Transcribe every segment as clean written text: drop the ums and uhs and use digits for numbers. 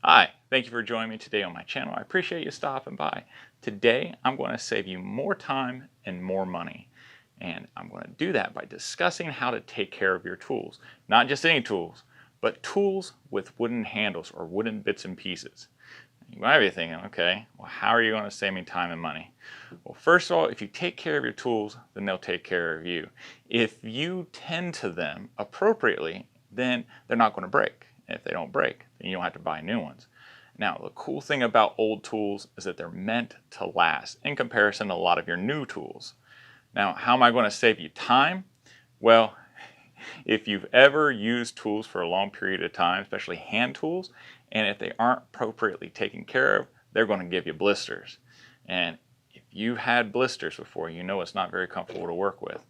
Hi, thank you for joining me today on my channel. I appreciate you stopping by. Today, I'm going to save you more time and more money. And I'm going to do that by discussing how to take care of your tools. Not just any tools, but tools with wooden handles or wooden bits and pieces. You might be thinking, okay, well, how are you going to save me time and money? Well, first of all, if you take care of your tools, then they'll take care of you. If you tend to them appropriately, then they're not going to break. And if they don't break, then you don't have to buy new ones. Now, the cool thing about old tools is that they're meant to last in comparison to a lot of your new tools. Now, how am I going to save you time? Well, if you've ever used tools for a long period of time, especially hand tools, and if they aren't appropriately taken care of, they're going to give you blisters. And if you've had blisters before, you know it's not very comfortable to work with.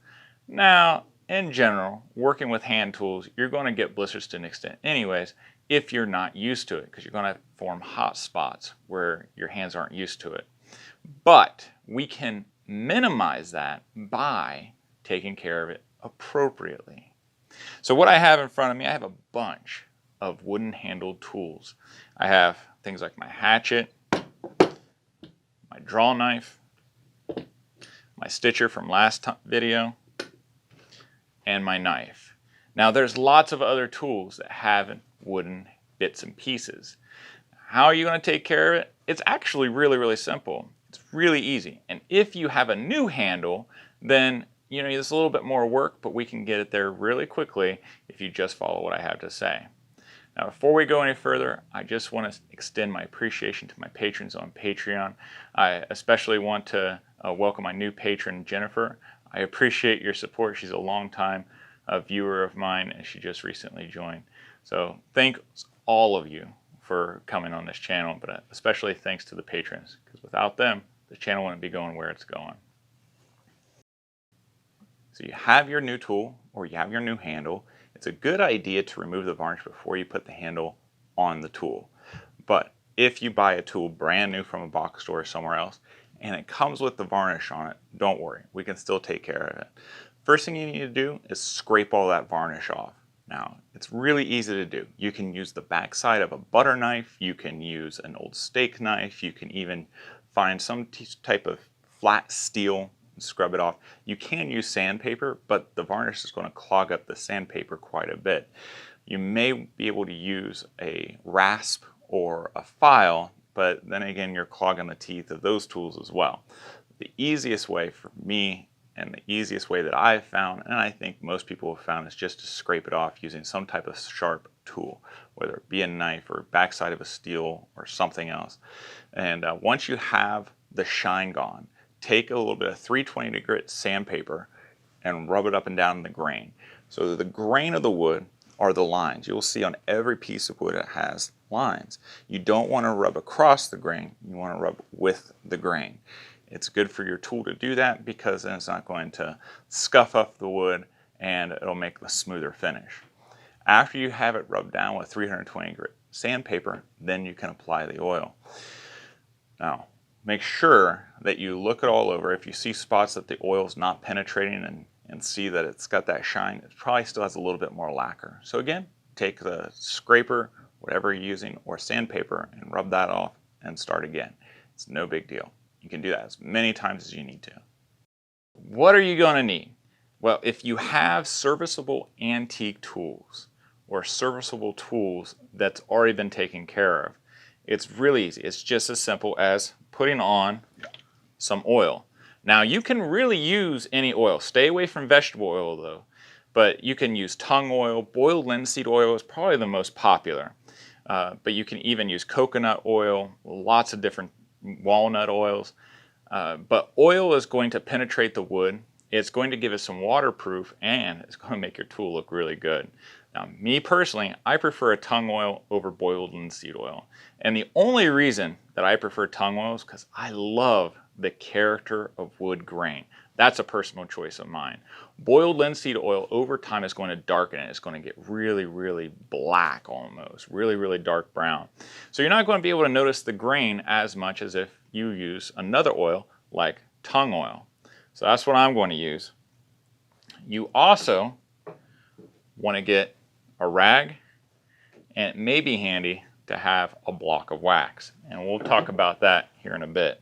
Now, in general, working with hand tools, you're going to get blisters to an extent anyways if you're not used to it, because you're going to form hot spots where your hands aren't used to it. But we can minimize that by taking care of it appropriately. So what I have in front of me, I have a bunch of wooden handled tools. I have things like my hatchet, my draw knife, my stitcher from last video, and my knife. Now there's lots of other tools that have wooden bits and pieces. How are you going to take care of it? It's actually really simple. It's really easy. And if you have a new handle, then it's a little bit more work, but we can get it there really quickly if you just follow what I have to say. Now, before we go any further, I just want to extend my appreciation to my patrons on Patreon. I especially want to welcome my new patron, Jennifer. I appreciate your support. She's a longtime viewer of mine, and she just recently joined. So thanks all of you for coming on this channel, but especially thanks to the patrons, because without them, the channel wouldn't be going where it's going. So you have your new tool, or you have your new handle. It's a good idea to remove the varnish before you put the handle on the tool. But if you buy a tool brand new from a box store or somewhere else, and it comes with the varnish on it, don't worry, we can still take care of it. First thing you need to do is scrape all that varnish off. Now, it's really easy to do. You can use the back side of a butter knife, you can use an old steak knife, you can even find some type of flat steel and scrub it off. You can use sandpaper, but the varnish is going to clog up the sandpaper quite a bit. You may be able to use a rasp or a file, but then again, you're clogging the teeth of those tools as well. The easiest way for me, and the easiest way that I've found, and I think most people have found, is just to scrape it off using some type of sharp tool, whether it be a knife or backside of a steel or something else. And once you have the shine gone, take a little bit of 320 grit sandpaper and rub it up and down in the grain. So the grain of the wood are the lines. You'll see on every piece of wood it has lines. You don't want to rub across the grain, you want to rub with the grain. It's good for your tool to do that because then it's not going to scuff up the wood and it'll make a smoother finish. After you have it rubbed down with 320 grit sandpaper, then you can apply the oil. Now, make sure that you look it all over. If you see spots that the oil's not penetrating and see that it's got that shine, it probably still has a little bit more lacquer. So again, take the scraper, whatever you're using, or sandpaper, and rub that off and start again. It's no big deal. You can do that as many times as you need to. What are you going to need? Well, if you have serviceable antique tools or serviceable tools that's already been taken care of, it's really easy. It's just as simple as putting on some oil. Now, you can really use any oil. Stay away from vegetable oil though, but you can use tung oil. Boiled linseed oil is probably the most popular, but you can even use coconut oil, lots of different walnut oils. But oil is going to penetrate the wood. It's going to give it some waterproof, and it's going to make your tool look really good. Now, me personally, I prefer a tung oil over boiled linseed oil. And the only reason that I prefer tung oil is because I love the character of wood grain. That's a personal choice of mine. Boiled linseed oil over time is going to darken it. It's going to get really black almost, really dark brown. So you're not going to be able to notice the grain as much as if you use another oil like tung oil. So that's what I'm going to use. You also want to get a rag, and it may be handy to have a block of wax. And we'll talk about that here in a bit.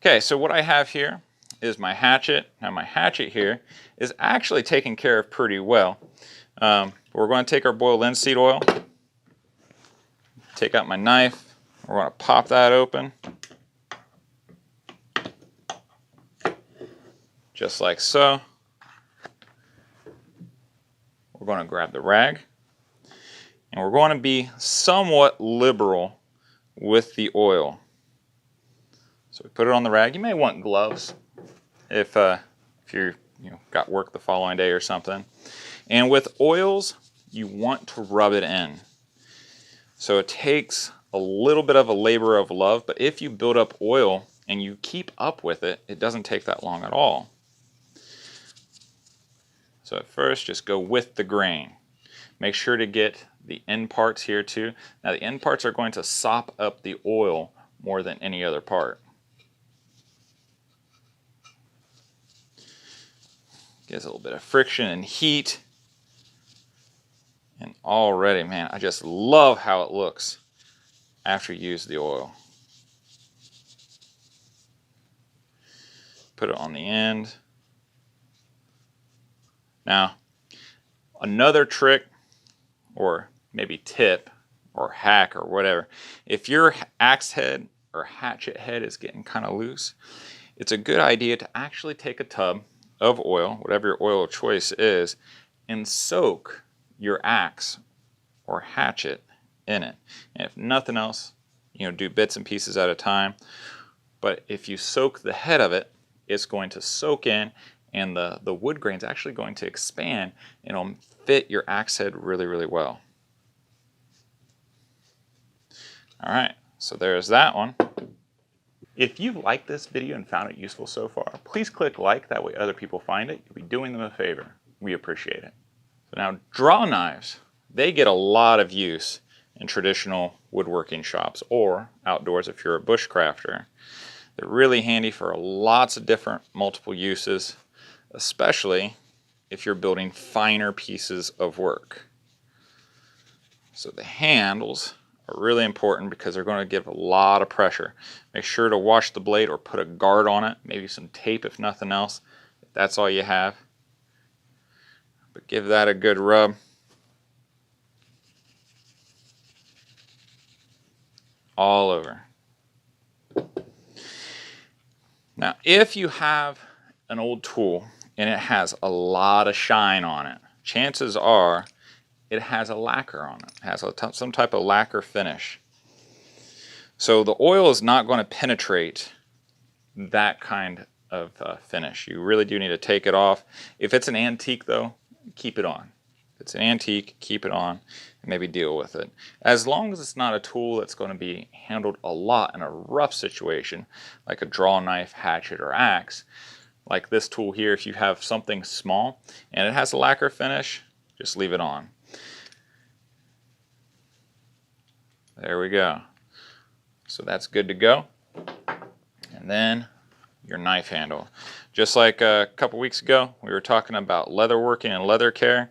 Okay, so what I have here is my hatchet. Now my hatchet here is actually taken care of pretty well. We're going to take our boiled linseed oil, take out my knife, we're going to pop that open, just like so. We're going to grab the rag, and we're going to be somewhat liberal with the oil. So we put it on the rag. You may want gloves if you got work the following day or something. And with oils, you want to rub it in. So it takes a little bit of a labor of love, but if you build up oil and you keep up with it, it doesn't take that long at all. So at first, just go with the grain. Make sure to get the end parts here too. Now the end parts are going to sop up the oil more than any other part. Gives a little bit of friction and heat. And already, man, I just love how it looks after you use the oil. Put it on the end. Now, another trick, or maybe tip, or hack, or whatever, if your axe head or hatchet head is getting kind of loose, it's a good idea to actually take a tub of oil, whatever your oil of choice is, and soak your axe or hatchet in it. And if nothing else, do bits and pieces at a time. But if you soak the head of it, it's going to soak in, and the wood grain is actually going to expand, and it'll fit your axe head really, really well. All right, so there's that one. If you've liked this video and found it useful so far, please click like, that way other people find it. You'll be doing them a favor. We appreciate it. So now, draw knives, they get a lot of use in traditional woodworking shops or outdoors if you're a bushcrafter. They're really handy for lots of different multiple uses, especially if you're building finer pieces of work. So the handles are really important because they're going to give a lot of pressure. Make sure to wash the blade or put a guard on it, maybe some tape if nothing else, if that's all you have. But give that a good rub. All over. Now, if you have an old tool and it has a lot of shine on it, chances are it has a lacquer on it. It has some type of lacquer finish. So the oil is not going to penetrate that kind of finish. You really do need to take it off. If it's an antique though, keep it on. If it's an antique, keep it on and maybe deal with it. As long as it's not a tool that's going to be handled a lot in a rough situation, like a draw knife, hatchet, or axe, like this tool here, if you have something small and it has a lacquer finish, just leave it on. There we go. So that's good to go. And then your knife handle. Just like a couple weeks ago, we were talking about leather working and leather care.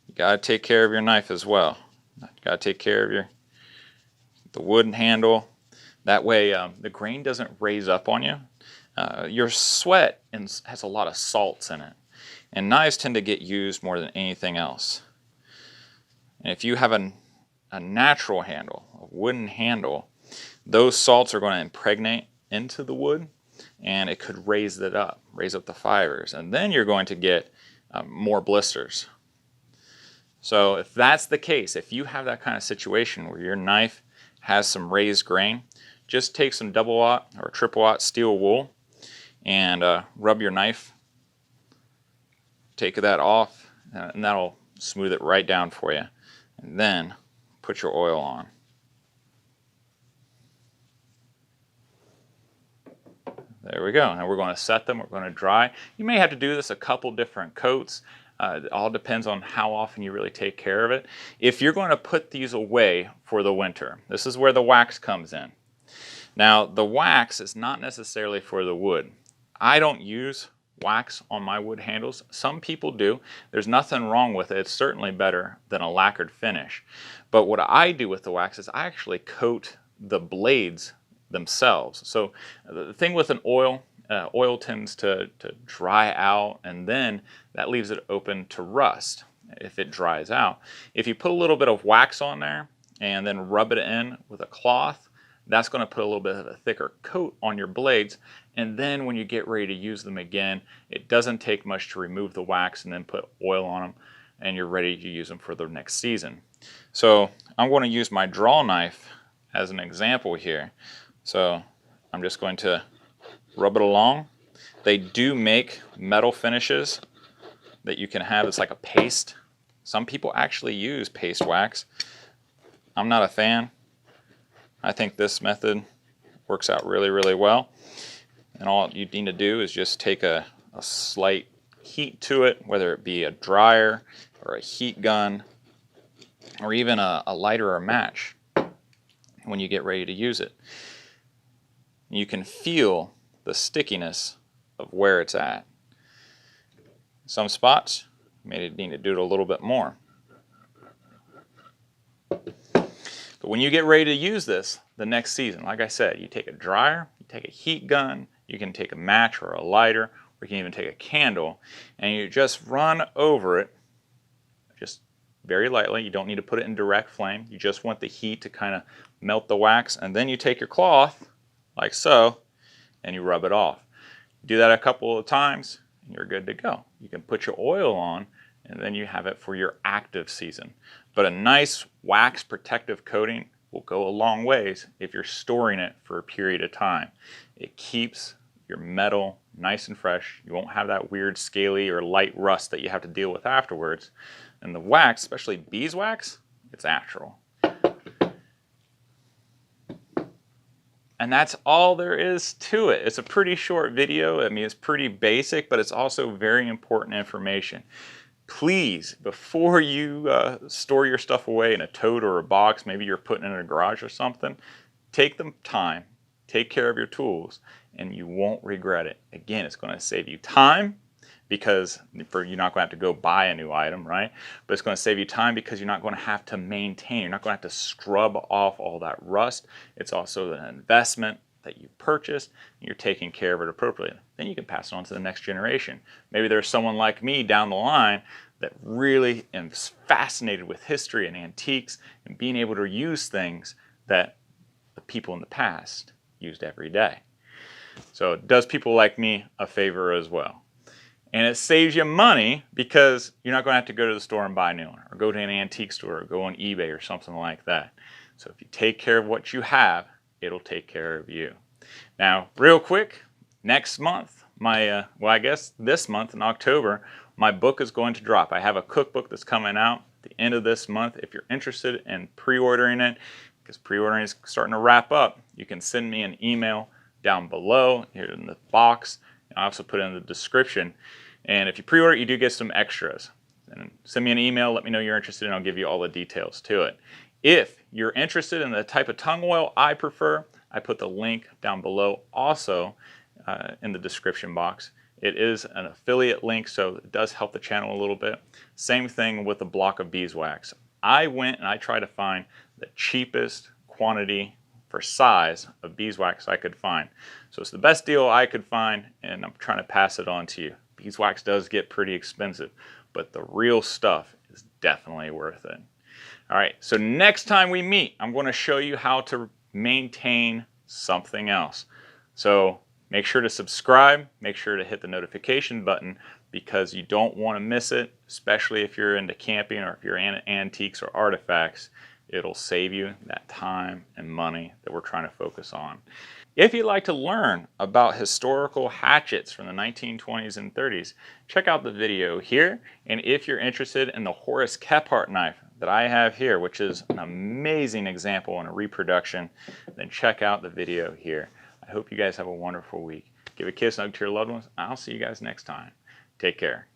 You got to take care of your knife as well. You got to take care of the wooden handle. That way the grain doesn't raise up on you. Your sweat has a lot of salts in it. And knives tend to get used more than anything else. And if you have a natural handle, a wooden handle, those salts are going to impregnate into the wood, and it could raise up the fibers, and then you're going to get more blisters. So if that's the case, if you have that kind of situation where your knife has some raised grain, just take some double aught or triple aught steel wool and rub your knife, take that off, and that'll smooth it right down for you. And then put your oil on. There we go. Now we're going to set them. We're going to dry. You may have to do this a couple different coats. It all depends on how often you really take care of it. If you're going to put these away for the winter, this is where the wax comes in. Now the wax is not necessarily for the wood. I don't use wax on my wood handles. Some people do. There's nothing wrong with it. It's certainly better than a lacquered finish. But what I do with the wax is I actually coat the blades themselves. So the thing with an oil, oil tends to dry out, and then that leaves it open to rust if it dries out. If you put a little bit of wax on there and then rub it in with a cloth, that's going to put a little bit of a thicker coat on your blades, and then when you get ready to use them again, it doesn't take much to remove the wax and then put oil on them, and you're ready to use them for the next season. So I'm going to use my draw knife as an example here. So I'm just going to rub it along. They do make metal finishes that you can have. It's like a paste. Some people actually use paste wax. I'm not a fan. I think this method works out really, really well. And all you need to do is just take a slight heat to it, whether it be a dryer or a heat gun or even a lighter or a match when you get ready to use it. You can feel the stickiness of where it's at. Some spots, you may need to do it a little bit more. But when you get ready to use this the next season, like I said, you take a dryer, you take a heat gun, you can take a match or a lighter, or you can even take a candle, and you just run over it, just very lightly. You don't need to put it in direct flame. You just want the heat to kind of melt the wax, and then you take your cloth, like so, and you rub it off. Do that a couple of times, and you're good to go. You can put your oil on, and then you have it for your active season. But a nice wax protective coating will go a long ways if you're storing it for a period of time. It keeps your metal nice and fresh. You won't have that weird scaly or light rust that you have to deal with afterwards. And the wax, especially beeswax, it's natural. And that's all there is to it. It's a pretty short video. I mean, it's pretty basic, but it's also very important information. Please, before you store your stuff away in a tote or a box, maybe you're putting it in a garage or something, take the time, take care of your tools, and you won't regret it. Again, it's going to save you time, because you're not going to have to go buy a new item, right? But it's going to save you time because you're not going to have to maintain. You're not going to have to scrub off all that rust. It's also an investment that you purchased, and you're taking care of it appropriately. Then you can pass it on to the next generation. Maybe there's someone like me down the line that really is fascinated with history and antiques and being able to use things that the people in the past used every day. So it does people like me a favor as well. And it saves you money because you're not going to have to go to the store and buy a new one, or go to an antique store, or go on eBay or something like that. So if you take care of what you have, it'll take care of you. Now, real quick, next month, well, I guess this month in October, my book is going to drop. I have a cookbook that's coming out at the end of this month. If you're interested in pre-ordering it, because pre-ordering is starting to wrap up, you can send me an email down below here in the box. I also put it in the description. And if you pre-order it, you do get some extras. And send me an email, let me know you're interested, and I'll give you all the details to it. If you're interested in the type of tung oil I prefer, I put the link down below also in the description box. It is an affiliate link, so it does help the channel a little bit. Same thing with the block of beeswax. I went and I tried to find the cheapest quantity for size of beeswax I could find. So it's the best deal I could find, and I'm trying to pass it on to you. Beeswax does get pretty expensive, but the real stuff is definitely worth it. All right, so next time we meet, I'm going to show you how to maintain something else. So make sure to subscribe, make sure to hit the notification button, because you don't want to miss it, especially if you're into camping or if you're into antiques or artifacts. It'll save you that time and money that we're trying to focus on. If you'd like to learn about historical hatchets from the 1920s and 30s, check out the video here. And if you're interested in the Horace Kephart knife that I have here, which is an amazing example and a reproduction, then check out the video here. I hope you guys have a wonderful week. Give a kiss and hug to your loved ones. I'll see you guys next time. Take care.